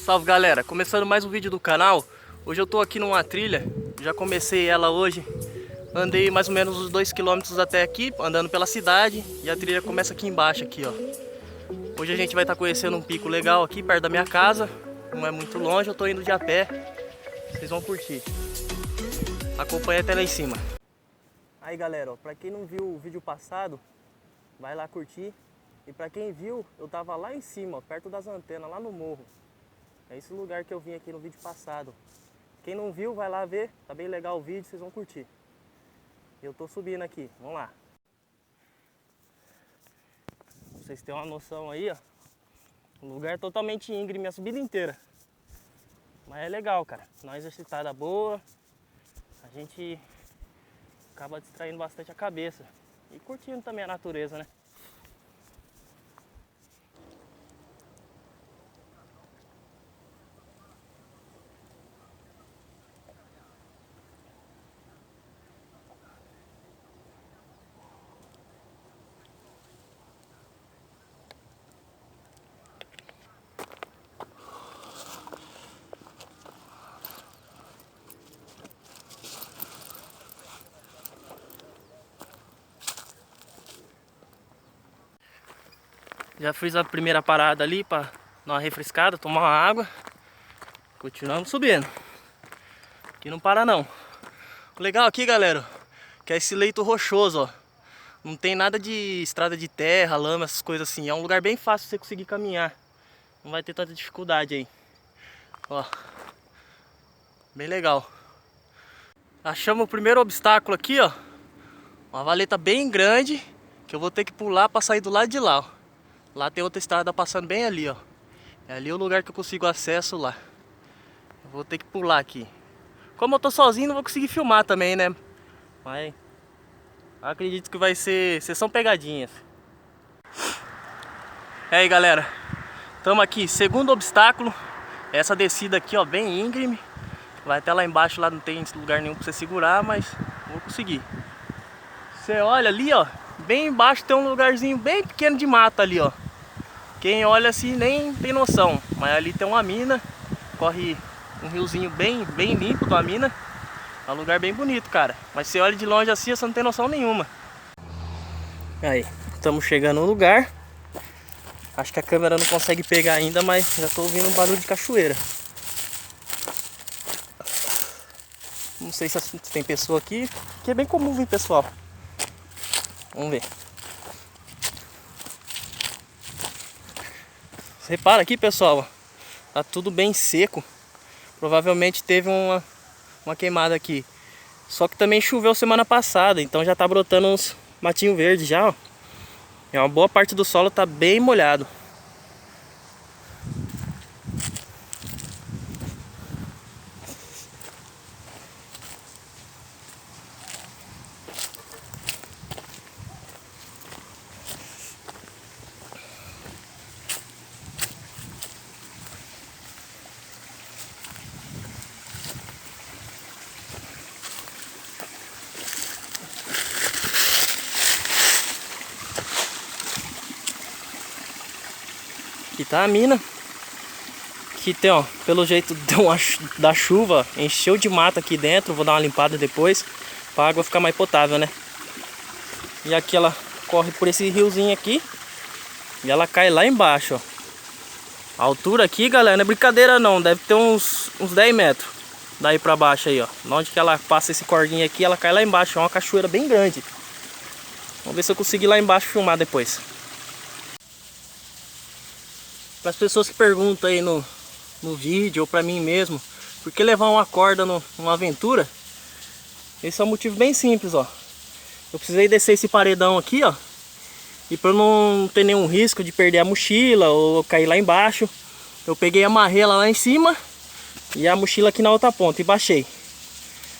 Salve galera, começando mais um vídeo do canal. Hoje eu tô aqui numa trilha, já comecei ela hoje. Andei mais ou menos uns 2 km até aqui, andando pela cidade. E a trilha começa aqui embaixo, aqui ó. Hoje a gente vai estar conhecendo um pico legal aqui perto da minha casa. Não é muito longe, eu tô indo de a pé. Vocês vão curtir. Acompanha até lá em cima. Aí galera, ó, pra quem não viu o vídeo passado, vai lá curtir. E pra quem viu, eu tava lá em cima, ó, perto das antenas, lá no morro. É esse lugar que eu vim aqui no vídeo passado. Quem não viu, vai lá ver. Tá bem legal o vídeo, vocês vão curtir. Eu tô subindo aqui, vamos lá. Pra vocês terem uma noção aí, ó. O lugar é totalmente íngreme a subida inteira. Mas é legal, cara. Uma exercitada boa. A gente acaba distraindo bastante a cabeça. E curtindo também a natureza, né? Já fiz a primeira parada ali para dar uma refrescada, tomar uma água. Continuamos subindo. Aqui não para não. O legal aqui, galera, que é esse leito rochoso, ó. Não tem nada de estrada de terra, lama, essas coisas assim. É um lugar bem fácil você conseguir caminhar. Não vai ter tanta dificuldade aí. Ó. Bem legal. Achamos o primeiro obstáculo aqui, ó. Uma valeta bem grande que eu vou ter que pular para sair do lado de lá, ó. Lá tem outra estrada passando bem ali, ó. É ali o lugar que eu consigo acesso lá. Eu vou ter que pular aqui. Como eu tô sozinho, não vou conseguir filmar também, né? Mas acredito que vai ser sessão pegadinhas. É aí, galera. Estamos aqui, segundo obstáculo. Essa descida aqui, ó, bem íngreme. Vai até lá embaixo, lá não tem lugar nenhum pra você segurar, mas vou conseguir. Você olha ali, ó, bem embaixo tem um lugarzinho bem pequeno de mata ali, ó. Quem olha assim nem tem noção, mas ali tem uma mina, corre um riozinho bem limpo da mina. É um lugar bem bonito, cara. Mas você olha de longe assim, você não tem noção nenhuma. Aí, estamos chegando no lugar. Acho que a câmera não consegue pegar ainda, mas já tô ouvindo um barulho de cachoeira. Não sei se tem pessoa aqui, que é bem comum vir pessoal. Vamos ver. Repara aqui, pessoal, tá tudo bem seco. Provavelmente teve uma queimada aqui. Só que também choveu semana passada, então já tá brotando uns matinhos verdes já, ó. E uma boa parte do solo tá bem molhado. Aqui tá a mina. Aqui tem, ó, pelo jeito da chuva, encheu de mata aqui dentro. Vou dar uma limpada depois, pra água ficar mais potável, né? E aqui ela corre por esse riozinho aqui. E ela cai lá embaixo, ó. A altura aqui, galera, não é brincadeira não. Deve ter uns 10 metros daí pra baixo aí, ó. Onde que ela passa esse cordinho aqui, ela cai lá embaixo. É uma cachoeira bem grande. Vamos ver se eu consigo ir lá embaixo filmar depois. Para as pessoas que perguntam aí no vídeo ou para mim mesmo, por que levar uma corda numa aventura? Esse é um motivo bem simples, ó. Eu precisei descer esse paredão aqui, ó. E para não ter nenhum risco de perder a mochila ou cair lá embaixo, eu peguei a marrela lá em cima e a mochila aqui na outra ponta e baixei.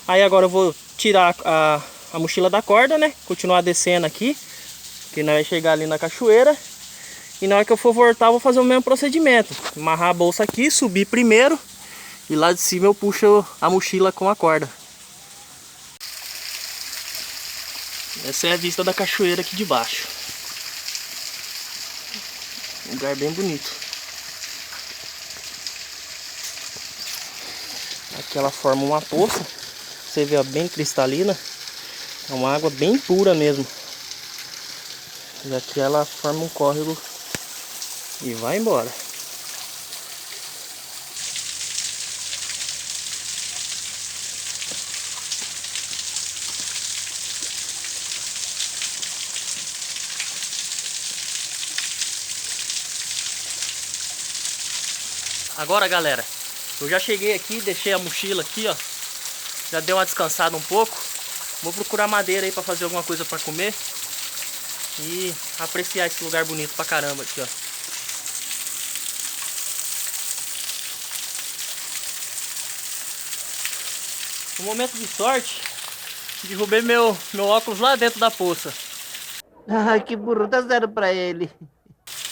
Aí agora eu vou tirar a mochila da corda, né? Continuar descendo aqui, que nós vai chegar ali na cachoeira. E na hora que eu for voltar, eu vou fazer o mesmo procedimento. Amarrar a bolsa aqui, subir primeiro. E lá de cima eu puxo a mochila com a corda. Essa é a vista da cachoeira aqui de baixo. Um lugar bem bonito. Aqui ela forma uma poça. Você vê, ó, bem cristalina. É uma água bem pura mesmo. E aqui ela forma um córrego e vai embora. Agora, galera, eu já cheguei aqui, deixei a mochila aqui, ó. Já dei uma descansada um pouco. Vou procurar madeira aí pra fazer alguma coisa pra comer. E apreciar esse lugar bonito pra caramba aqui, ó. No momento de sorte, derrubei meu óculos lá dentro da poça. Ai, que burro, dá zero pra ele.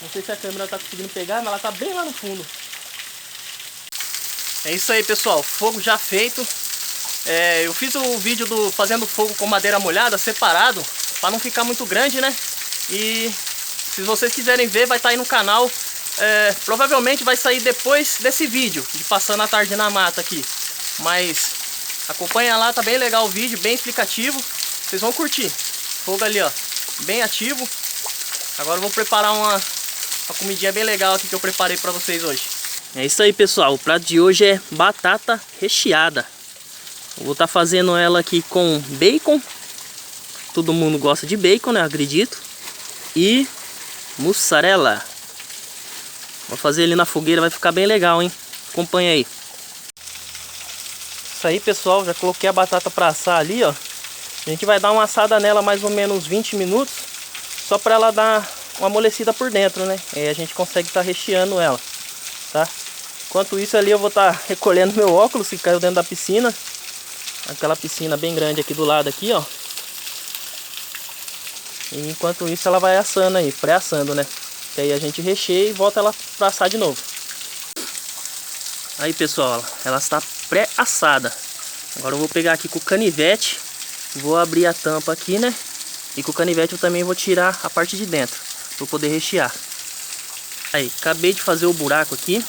Não sei se a câmera tá conseguindo pegar, mas ela tá bem lá no fundo. É isso aí, pessoal, fogo já feito. Eu fiz o vídeo do fazendo fogo com madeira molhada separado, para não ficar muito grande, né? E se vocês quiserem ver, vai estar aí no canal. Provavelmente vai sair depois desse vídeo, de passando a tarde na mata aqui. Mas acompanha lá, tá bem legal o vídeo, bem explicativo. Vocês vão curtir. Fogo ali, ó, bem ativo. Agora eu vou preparar uma comidinha bem legal aqui que eu preparei para vocês hoje. É isso aí, pessoal, o prato de hoje é batata recheada. Eu vou estar fazendo ela aqui com bacon. Todo mundo gosta de bacon, né? Acredito. E mussarela. Vou fazer ele na fogueira, vai ficar bem legal, hein? Acompanha aí. Isso aí, pessoal, já coloquei a batata para assar ali, ó. A gente vai dar uma assada nela mais ou menos 20 minutos. Só para ela dar uma amolecida por dentro, né? Aí a gente consegue estar recheando ela, tá? Enquanto isso ali eu vou estar recolhendo meu óculos que caiu dentro da piscina. Aquela piscina bem grande aqui do lado aqui, ó. E enquanto isso ela vai assando aí, pré-assando, né? Que aí a gente recheia e volta ela para assar de novo. Aí, pessoal, ela está pré-assada. Agora eu vou pegar aqui com o canivete. Vou abrir a tampa aqui, né? E com o canivete eu também vou tirar a parte de dentro, para poder rechear. Aí, acabei de fazer o buraco aqui.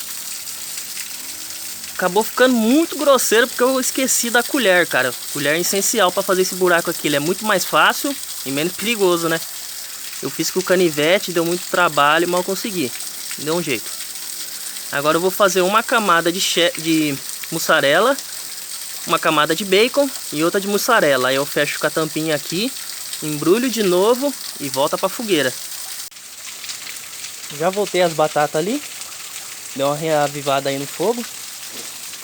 Acabou ficando muito grosseiro porque eu esqueci da colher, cara. Colher é essencial para fazer esse buraco aqui. Ele é muito mais fácil e menos perigoso, né? Eu fiz com o canivete, deu muito trabalho, mas eu consegui. Deu um jeito. Agora eu vou fazer uma camada de mussarela, uma camada de bacon e outra de mussarela. Aí eu fecho com a tampinha aqui, embrulho de novo e volta para a fogueira. Já voltei as batatas ali. Deu uma reavivada aí no fogo.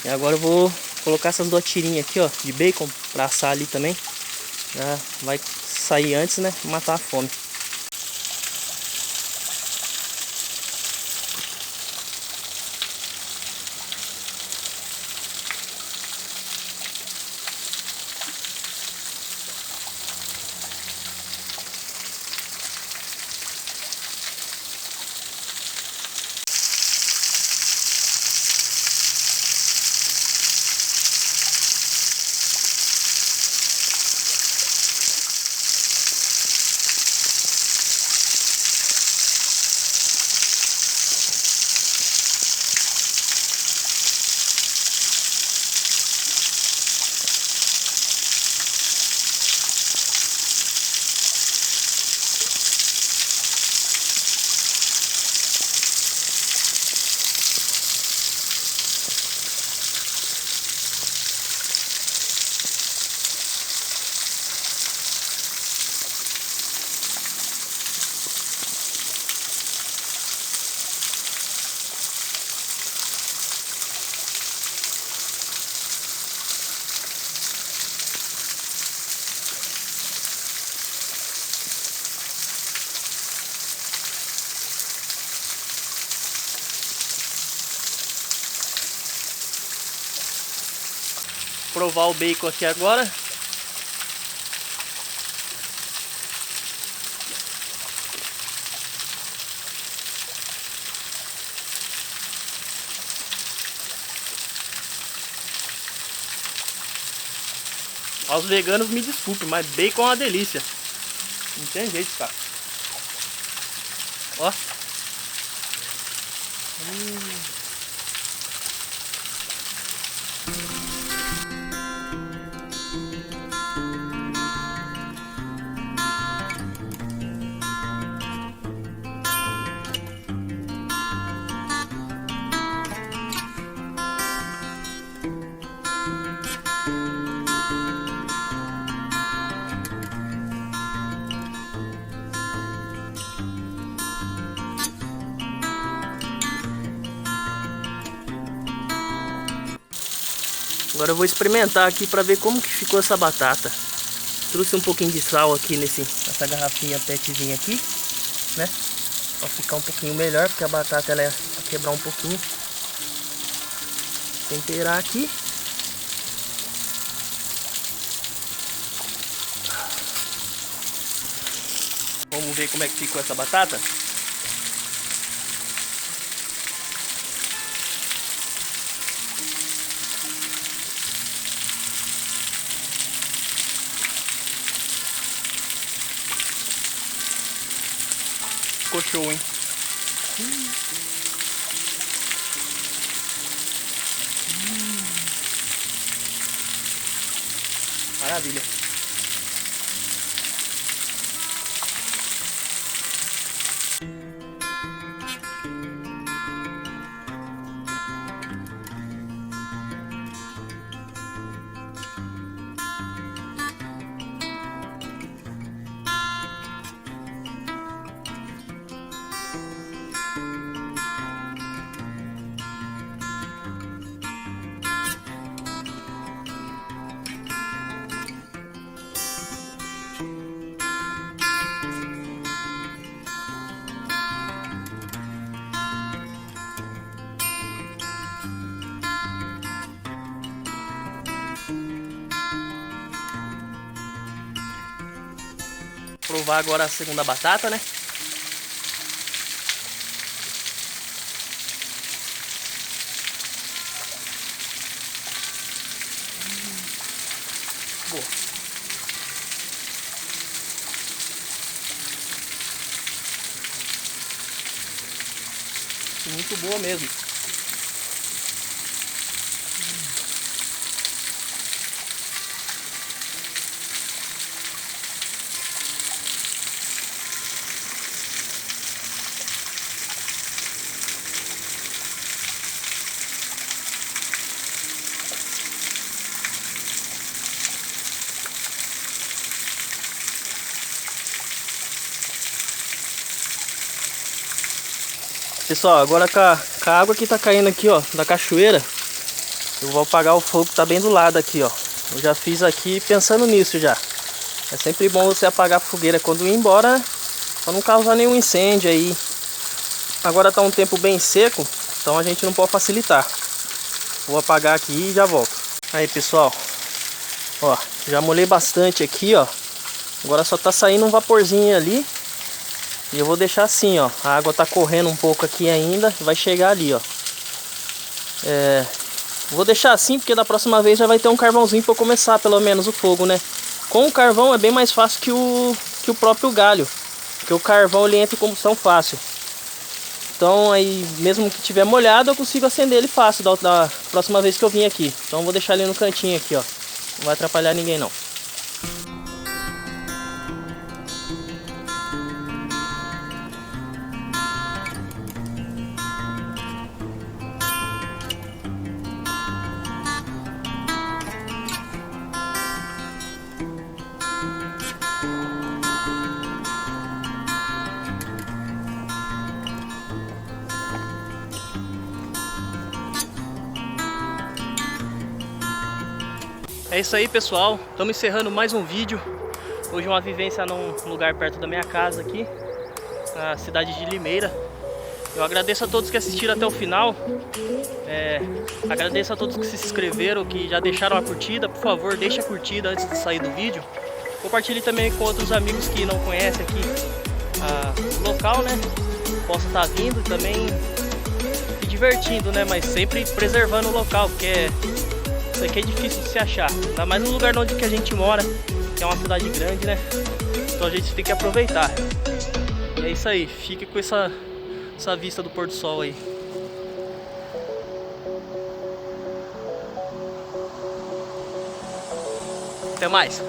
E agora eu vou colocar essas duas tirinhas aqui, ó, de bacon para assar ali também. Já vai sair antes, né? Matar a fome. Provar o bacon aqui agora. Aos veganos me desculpem, mas bacon é uma delícia. Não tem jeito, cara. Ó. Agora eu vou experimentar aqui para ver como que ficou essa batata. Trouxe um pouquinho de sal aqui nessa garrafinha petzinha aqui, né? Pra ficar um pouquinho melhor, porque a batata ela é pra quebrar um pouquinho. Temperar aqui. Vamos ver como é que ficou essa batata. Ficou show, hein? Maravilha. Provar agora a segunda batata, né? Boa. Muito boa mesmo. Pessoal, agora com a água que tá caindo aqui, ó, da cachoeira, eu vou apagar o fogo que tá bem do lado aqui, ó. Eu já fiz aqui pensando nisso já. É sempre bom você apagar a fogueira quando ir embora, né? Pra não causar nenhum incêndio aí. Agora tá um tempo bem seco, então a gente não pode facilitar. Vou apagar aqui e já volto. Aí, pessoal, ó, já molhei bastante aqui, ó. Agora só tá saindo um vaporzinho ali. E eu vou deixar assim, ó. A água tá correndo um pouco aqui ainda. Vai chegar ali, ó. Vou deixar assim porque da próxima vez já vai ter um carvãozinho para começar pelo menos o fogo, né? Com o carvão é bem mais fácil que o próprio galho. Porque o carvão ele entra em combustão fácil. Então aí, mesmo que tiver molhado, eu consigo acender ele fácil da próxima vez que eu vim aqui. Então eu vou deixar ele no cantinho aqui, ó. Não vai atrapalhar ninguém não. É isso aí, pessoal, estamos encerrando mais um vídeo. Hoje uma vivência num lugar perto da minha casa aqui, na cidade de Limeira. Eu agradeço a todos que assistiram até o final. Agradeço a todos que se inscreveram, que já deixaram a curtida. Por favor, deixe a curtida antes de sair do vídeo. Compartilhe também com outros amigos que não conhecem aqui o local, né? Posso estar vindo também se divertindo, né? Mas sempre preservando o local, porque isso aqui é difícil de se achar, ainda mais no lugar onde que a gente mora, que é uma cidade grande, né? Então a gente tem que aproveitar. E é isso aí, fique com essa vista do pôr do sol aí. Até mais!